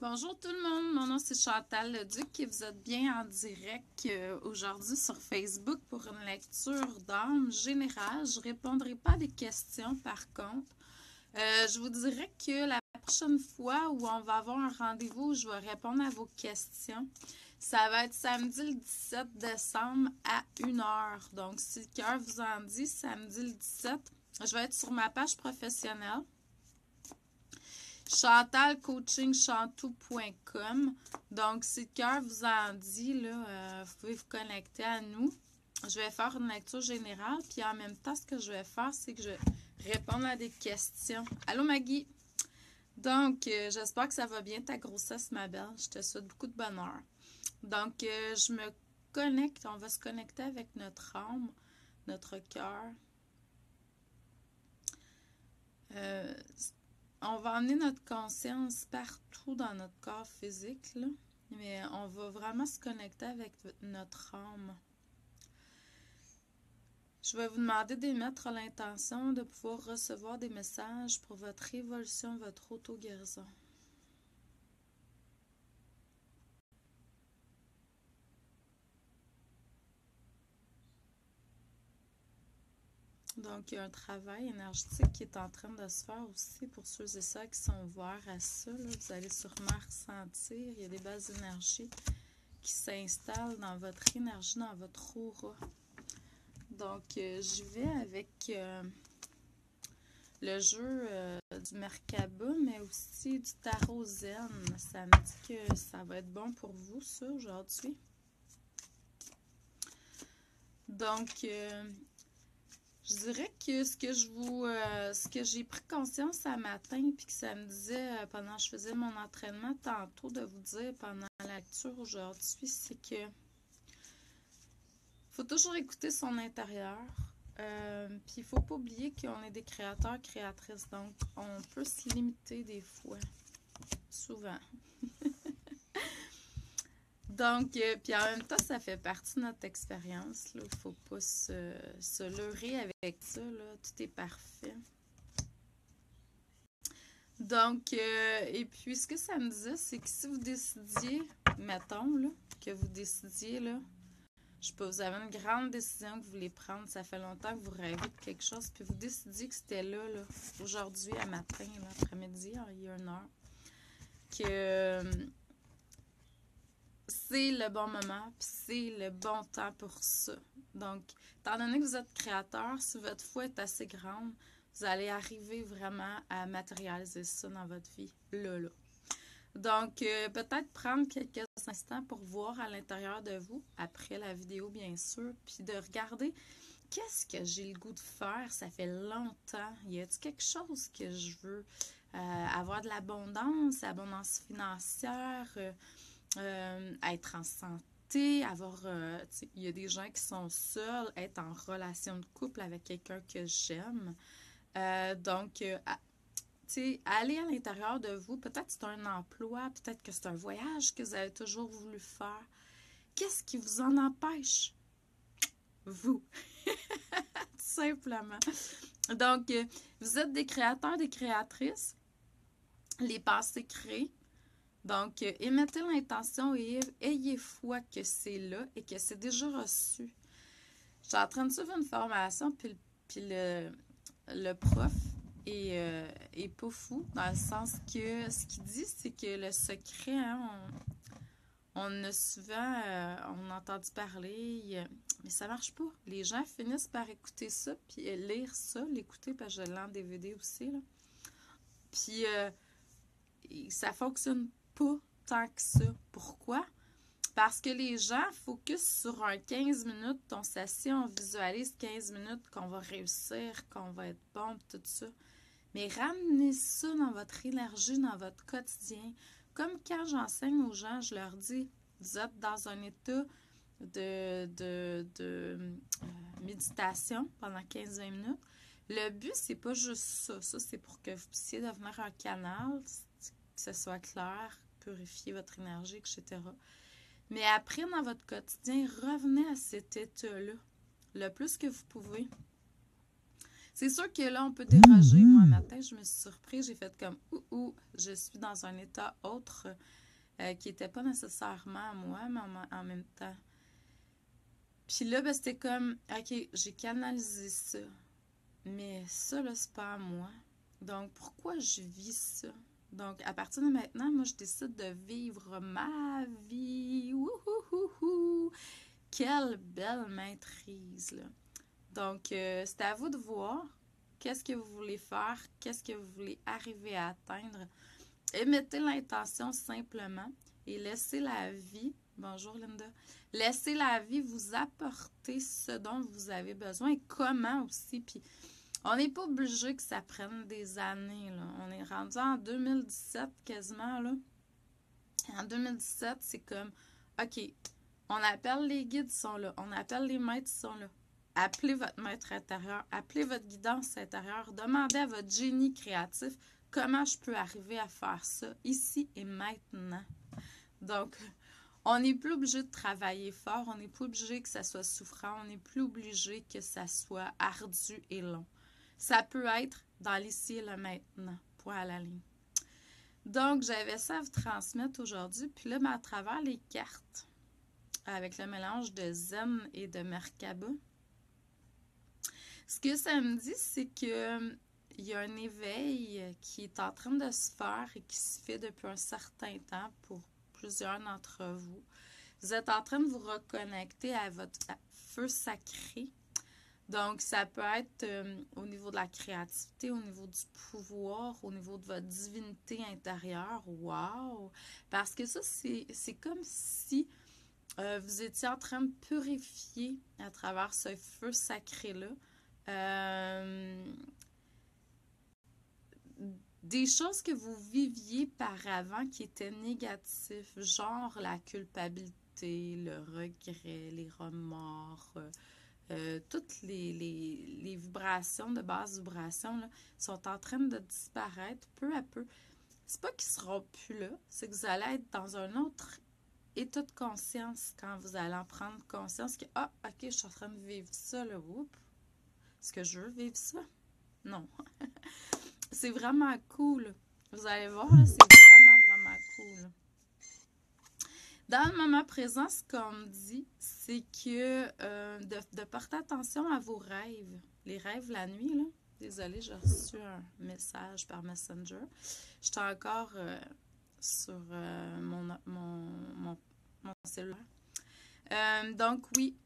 Bonjour tout le monde, mon nom c'est Chantal Leduc et vous êtes bien en direct aujourd'hui sur Facebook pour une lecture d'âme générale. Je ne répondrai pas à des questions par contre. Je vous dirais que la prochaine fois où on va avoir un rendez-vous où je vais répondre à vos questions, ça va être samedi le 17 décembre à 1h. Donc si le cœur vous en dit, samedi le 17, je vais être sur ma page professionnelle. chantalcoachingchantou.com. Donc, si le cœur vous en dit, là, vous pouvez vous connecter à nous. Je vais faire une lecture générale, puis en même temps, ce que je vais faire, c'est que je vais répondre à des questions. Allô, Maggie? Donc, j'espère que ça va bien ta grossesse, ma belle. Je te souhaite beaucoup de bonheur. Donc, je me connecte. On va se connecter avec notre âme, notre cœur. On va emmener notre conscience partout dans notre corps physique, là, mais on va vraiment se connecter avec notre âme. Je vais vous demander d'émettre l'intention de pouvoir recevoir des messages pour votre évolution, votre auto-guérison. Donc, il y a un travail énergétique qui est en train de se faire aussi pour ceux et ceux qui sont ouverts à ça. Là. Vous allez sûrement ressentir, il y a des bases d'énergie qui s'installent dans votre énergie, dans votre aura. Donc, j'y vais avec le jeu du Merkaba, mais aussi du Tarot Zen. Ça me dit que ça va être bon pour vous, ça, aujourd'hui. Donc, je dirais que ce que j'ai pris conscience ce matin, puis que ça me disait pendant que je faisais mon entraînement tantôt, de vous dire pendant la lecture aujourd'hui, c'est que faut toujours écouter son intérieur. Puis il ne faut pas oublier qu'on est des créateurs, créatrices. Donc, on peut se limiter des fois. Souvent. Donc, puis en même temps, ça fait partie de notre expérience. Il ne faut pas se leurrer avec ça. Là. Tout est parfait. Donc, et puis ce que ça me disait, c'est que si vous décidiez, mettons, là, que vous décidiez, là, je sais pas, vous avez une grande décision que vous voulez prendre, ça fait longtemps que vous rêvez de quelque chose, puis vous décidiez que c'était là, aujourd'hui, à matin, l'après-midi, il y a 1h, que c'est le bon moment, puis c'est le bon temps pour ça. Donc, étant donné que vous êtes créateur, si votre foi est assez grande, vous allez arriver vraiment à matérialiser ça dans votre vie, là. Donc, peut-être prendre quelques instants pour voir à l'intérieur de vous, après la vidéo bien sûr, puis de regarder qu'est-ce que j'ai le goût de faire, ça fait longtemps. Y a-t-il quelque chose que je veux avoir de l'abondance financière, être en santé, il y a des gens qui sont seuls, être en relation de couple avec quelqu'un que j'aime. Donc, aller à l'intérieur de vous, peut-être c'est un emploi, peut-être que c'est un voyage que vous avez toujours voulu faire. Qu'est-ce qui vous en empêche? Vous. Tout simplement. Donc, vous êtes des créateurs, des créatrices. Les passés créés. Donc, émettez l'intention et ayez foi que c'est là et que c'est déjà reçu. Je suis en train de suivre une formation, puis le prof est pas fou, dans le sens que ce qu'il dit, c'est que le secret, hein, on a souvent on a entendu parler, mais ça marche pas. Les gens finissent par écouter ça, puis lire ça, l'écouter, parce que je l'ai en DVD aussi, là. Puis, ça fonctionne pas tant que ça. Pourquoi? Parce que les gens focus sur un 15 minutes, on s'assied, on visualise 15 minutes qu'on va réussir, qu'on va être bon, tout ça. Mais ramenez ça dans votre énergie, dans votre quotidien. Comme quand j'enseigne aux gens, je leur dis, vous êtes dans un état de méditation pendant 15-20 minutes. Le but, c'est pas juste ça. Ça, c'est pour que vous puissiez devenir un canal, que ce soit clair, purifier votre énergie, etc. Mais après, dans votre quotidien, revenez à cet état-là le plus que vous pouvez. C'est sûr que là, on peut déroger. Moi, matin, je me suis surpris. J'ai fait comme, je suis dans un état autre qui n'était pas nécessairement à moi, mais en même temps. Puis là, ben, c'était comme, OK, j'ai canalisé ça. Mais ça, là, c'est pas à moi. Donc, pourquoi je vis ça? Donc, à partir de maintenant, moi, je décide de vivre ma vie. Wouhouhouhou! Quelle belle maîtrise, là. Donc, c'est à vous de voir qu'est-ce que vous voulez faire, qu'est-ce que vous voulez arriver à atteindre. Émettez l'intention simplement et laissez la vie, bonjour Linda, laissez la vie vous apporter ce dont vous avez besoin et comment aussi. Puis, on n'est pas obligé que ça prenne des années, là. On est rendu en 2017 quasiment, là. En 2017, c'est comme, OK, on appelle les guides, ils sont là. On appelle les maîtres, ils sont là. Appelez votre maître intérieur, appelez votre guidance intérieure, demandez à votre génie créatif comment je peux arriver à faire ça ici et maintenant. Donc, on n'est plus obligé de travailler fort, on n'est plus obligé que ça soit souffrant, on n'est plus obligé que ça soit ardu et long. Ça peut être dans l'ici et le maintenant, point à la ligne. Donc, j'avais ça à vous transmettre aujourd'hui, puis là, à travers les cartes, avec le mélange de Zen et de Merkaba, ce que ça me dit, c'est que il y a un éveil qui est en train de se faire et qui se fait depuis un certain temps pour plusieurs d'entre vous. Vous êtes en train de vous reconnecter à votre feu sacré. Donc, ça peut être au niveau de la créativité, au niveau du pouvoir, au niveau de votre divinité intérieure. Wow! Parce que ça, c'est comme si vous étiez en train de purifier à travers ce feu sacré-là des choses que vous viviez par avant qui étaient négatives, genre la culpabilité, le regret, les remords, toutes les vibrations de basse vibration là, sont en train de disparaître peu à peu. C'est pas qu'ils seront plus là, c'est que vous allez être dans un autre état de conscience quand vous allez en prendre conscience que, ok, je suis en train de vivre ça, là, oups. Est-ce que je veux vivre ça? Non. C'est vraiment cool. Vous allez voir, là, c'est vraiment cool. Dans le moment présent, ce qu'on me dit, c'est que de porter attention à vos rêves. Les rêves la nuit, là. Désolée, j'ai reçu un message par Messenger. J'étais encore sur mon cellulaire. Donc, oui.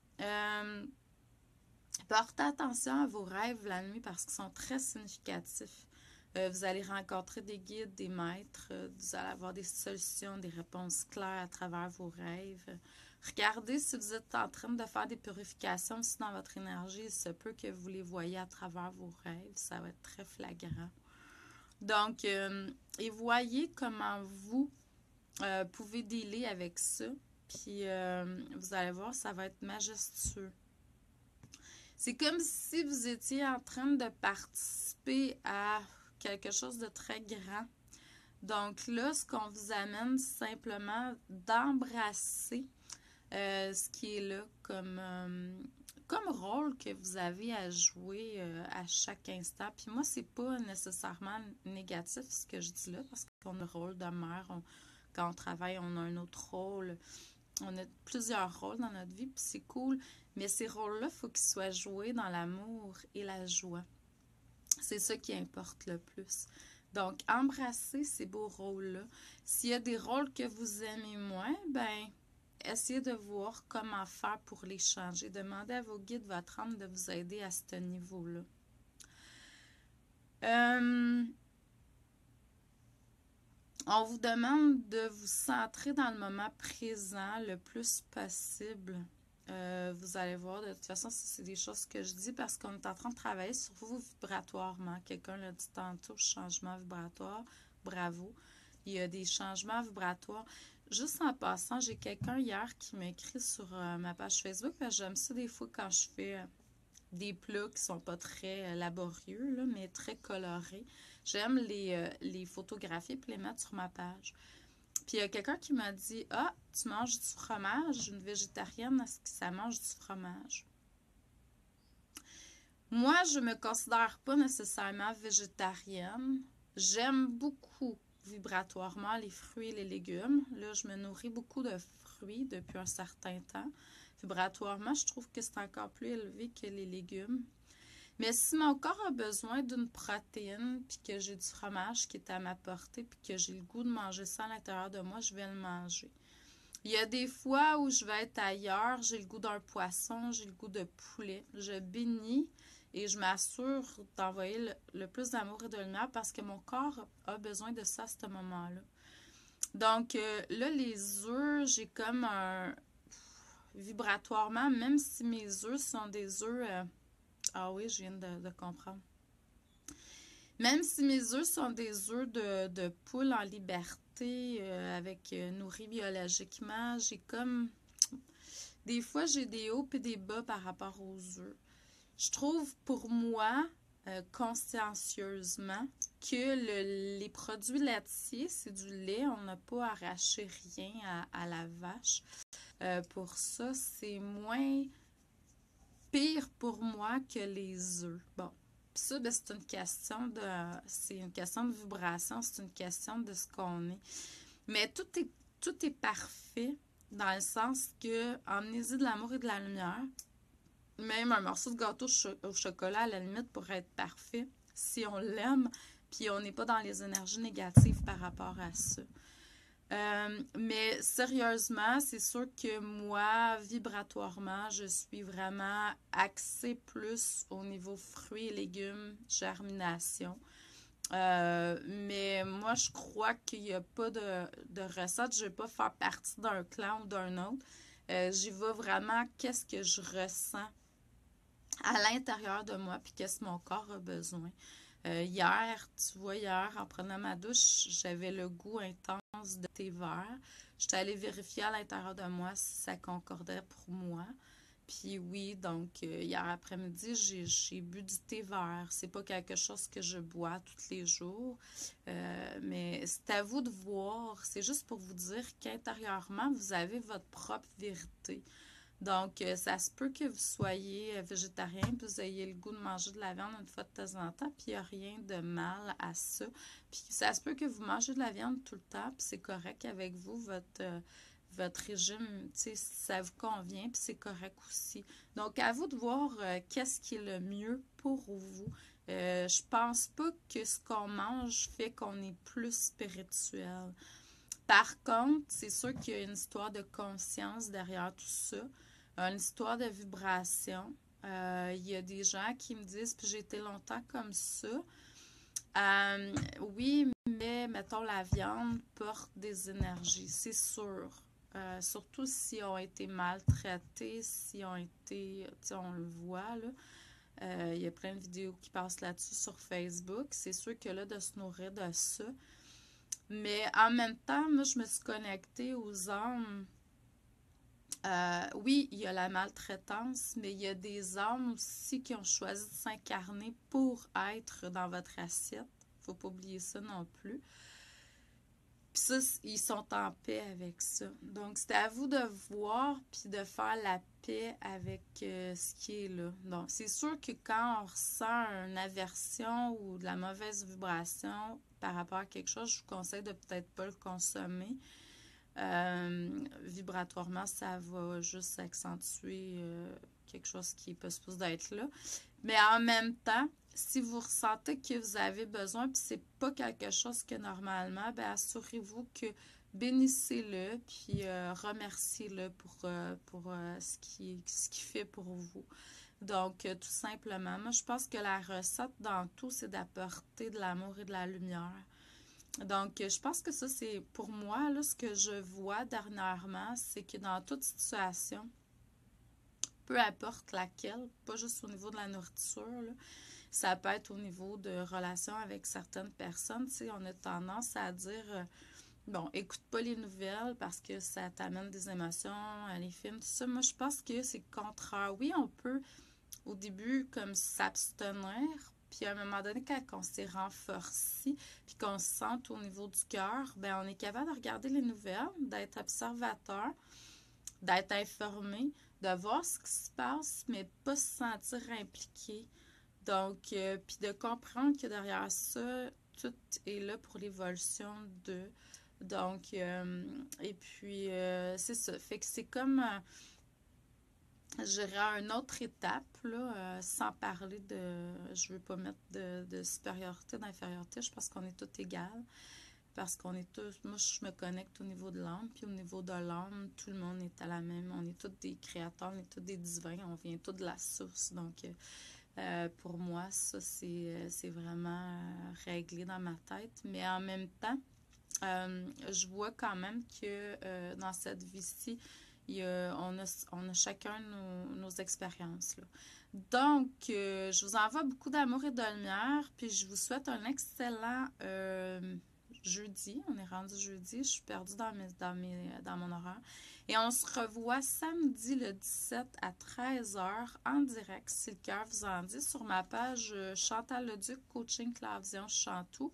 Portez attention à vos rêves la nuit parce qu'ils sont très significatifs. Vous allez rencontrer des guides, des maîtres. Vous allez avoir des solutions, des réponses claires à travers vos rêves. Regardez si vous êtes en train de faire des purifications aussi dans votre énergie. Il se peut que vous les voyez à travers vos rêves. Ça va être très flagrant. Donc, et voyez comment vous pouvez dealer avec ça. Puis, vous allez voir, ça va être majestueux. C'est comme si vous étiez en train de participer à quelque chose de très grand. Donc là, ce qu'on vous amène, c'est simplement d'embrasser ce qui est là comme rôle que vous avez à jouer à chaque instant. Puis moi, c'est pas nécessairement négatif ce que je dis là, parce qu'on a le rôle de mère. Quand on travaille, on a un autre rôle. On a plusieurs rôles dans notre vie, puis c'est cool. Mais ces rôles-là, il faut qu'ils soient joués dans l'amour et la joie. C'est ça qui importe le plus. Donc, embrassez ces beaux rôles-là. S'il y a des rôles que vous aimez moins, ben essayez de voir comment faire pour les changer. Demandez à vos guides, votre âme, de vous aider à ce niveau-là. On vous demande de vous centrer dans le moment présent le plus possible. Vous allez voir, de toute façon, c'est des choses que je dis parce qu'on est en train de travailler sur vous vibratoirement. Quelqu'un l'a dit tantôt, changement vibratoire. Bravo. Il y a des changements vibratoires. Juste en passant, j'ai quelqu'un hier qui m'a écrit sur ma page Facebook parce que j'aime ça des fois quand je fais des plats qui sont pas très laborieux, là, mais très colorés. J'aime les photographier et les mettre sur ma page. Puis il y a quelqu'un qui m'a dit « Ah, tu manges du fromage? Une végétarienne, est-ce que ça mange du fromage? » Moi, je me considère pas nécessairement végétarienne. J'aime beaucoup vibratoirement les fruits et les légumes. Là, je me nourris beaucoup de fruits depuis un certain temps. Vibratoirement, je trouve que c'est encore plus élevé que les légumes. Mais si mon corps a besoin d'une protéine, puis que j'ai du fromage qui est à ma portée, puis que j'ai le goût de manger ça à l'intérieur de moi, je vais le manger. Il y a des fois où je vais être ailleurs, j'ai le goût d'un poisson, j'ai le goût de poulet. Je bénis et je m'assure d'envoyer le plus d'amour et de lumière parce que mon corps a besoin de ça à ce moment-là. Donc là, les œufs, j'ai comme un vibratoirement, même si mes œufs sont des œufs... ah oui, je viens de comprendre. Même si mes œufs sont des œufs de poule en liberté, avec nourris biologiquement, j'ai comme... Des fois, j'ai des hauts et des bas par rapport aux œufs. Je trouve pour moi, consciencieusement, que les produits laitiers, c'est du lait. On n'a pas arraché rien à la vache. Pour ça, c'est moins pire pour moi que les œufs. Bon, ça, ben, c'est une question de vibration, c'est une question de ce qu'on est. Mais tout est parfait dans le sens que emmenez-y de l'amour et de la lumière. Même un morceau de gâteau au chocolat, à la limite, pourrait être parfait si on l'aime, puis on n'est pas dans les énergies négatives par rapport à ça. Mais sérieusement, c'est sûr que moi, vibratoirement, je suis vraiment axée plus au niveau fruits et légumes, germination. Mais moi, je crois qu'il n'y a pas de recette. Je ne vais pas faire partie d'un clan ou d'un autre. J'y vais vraiment qu'est-ce que je ressens à l'intérieur de moi, puis qu'est-ce que mon corps a besoin. Hier, tu vois, en prenant ma douche, j'avais le goût intense de thé vert. J'étais allée vérifier à l'intérieur de moi si ça concordait pour moi. Puis oui, donc hier après-midi, j'ai bu du thé vert. C'est pas quelque chose que je bois tous les jours, mais c'est à vous de voir. C'est juste pour vous dire qu'intérieurement, vous avez votre propre vérité. Donc, ça se peut que vous soyez végétarien, puis vous ayez le goût de manger de la viande une fois de temps en temps, puis il n'y a rien de mal à ça. Puis ça se peut que vous mangez de la viande tout le temps, puis c'est correct avec vous, votre régime, tu sais, ça vous convient, puis c'est correct aussi. Donc, à vous de voir qu'est-ce qui est le mieux pour vous. Je pense pas que ce qu'on mange fait qu'on est plus spirituel. Par contre, c'est sûr qu'il y a une histoire de conscience derrière tout ça, une histoire de vibration. Il y a des gens qui me disent, puis j'ai été longtemps comme ça, oui, mais mettons la viande porte des énergies, c'est sûr. Surtout si on a été maltraités, si on a été, tu sais, on le voit, là. Il y a plein de vidéos qui passent là-dessus sur Facebook. C'est sûr que là, de se nourrir de ça. Mais en même temps, moi, je me suis connectée aux âmes. Oui, il y a la maltraitance, mais il y a des âmes aussi qui ont choisi de s'incarner pour être dans votre assiette. Faut pas oublier ça non plus. Puis ça, ils sont en paix avec ça. Donc, c'est à vous de voir puis de faire la paix avec ce qui est là. Donc, c'est sûr que quand on ressent une aversion ou de la mauvaise vibration par rapport à quelque chose, je vous conseille de peut-être pas le consommer. Vibratoirement, ça va juste accentuer quelque chose qui n'est pas supposé d'être là. Mais en même temps, si vous ressentez que vous avez besoin, puis c'est pas quelque chose que normalement, ben assurez-vous que bénissez-le, puis remerciez-le pour ce qu'il fait pour vous. Donc, tout simplement, moi, je pense que la recette dans tout, c'est d'apporter de l'amour et de la lumière. Donc, je pense que ça, c'est pour moi, là, ce que je vois dernièrement, c'est que dans toute situation, peu importe laquelle, pas juste au niveau de la nourriture, là, ça peut être au niveau de relations avec certaines personnes. Tu sais, on a tendance à dire, bon, écoute pas les nouvelles parce que ça t'amène des émotions, les films, tout ça. Moi, je pense que c'est contraire. Oui, on peut, au début, comme s'abstenir. Puis à un moment donné, quand on s'est renforcé, puis qu'on se sent au niveau du cœur, ben on est capable de regarder les nouvelles, d'être observateur, d'être informé, de voir ce qui se passe, mais pas se sentir impliqué. Donc, puis de comprendre que derrière ça, tout est là pour l'évolution de. Donc, et puis, c'est ça. Fait que c'est comme, je dirais, une autre étape, là, sans parler de. Je veux pas mettre de supériorité, d'infériorité. Je pense qu'on est tous égales. Parce qu'on est tous. Moi, je me connecte au niveau de l'âme, puis au niveau de l'âme, tout le monde est à la même. On est tous des créateurs, on est tous des divins, on vient tous de la source. Donc, pour moi, ça, c'est vraiment réglé dans ma tête. Mais en même temps, je vois quand même que dans cette vie-ci, on a chacun nos expériences, là. Donc, je vous envoie beaucoup d'amour et de lumière, puis je vous souhaite un excellent jeudi. On est rendu jeudi, je suis perdue dans mon horaire. Et on se revoit samedi le 17 à 13h en direct, si le cœur vous en dit, sur ma page Chantal Leduc, Coaching Claire-Vision Chantou,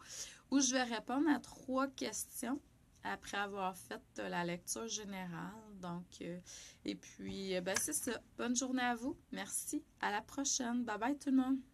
où je vais répondre à 3 questions après avoir fait la lecture générale. Donc, et puis, ben c'est ça. Bonne journée à vous. Merci. À la prochaine. Bye bye tout le monde.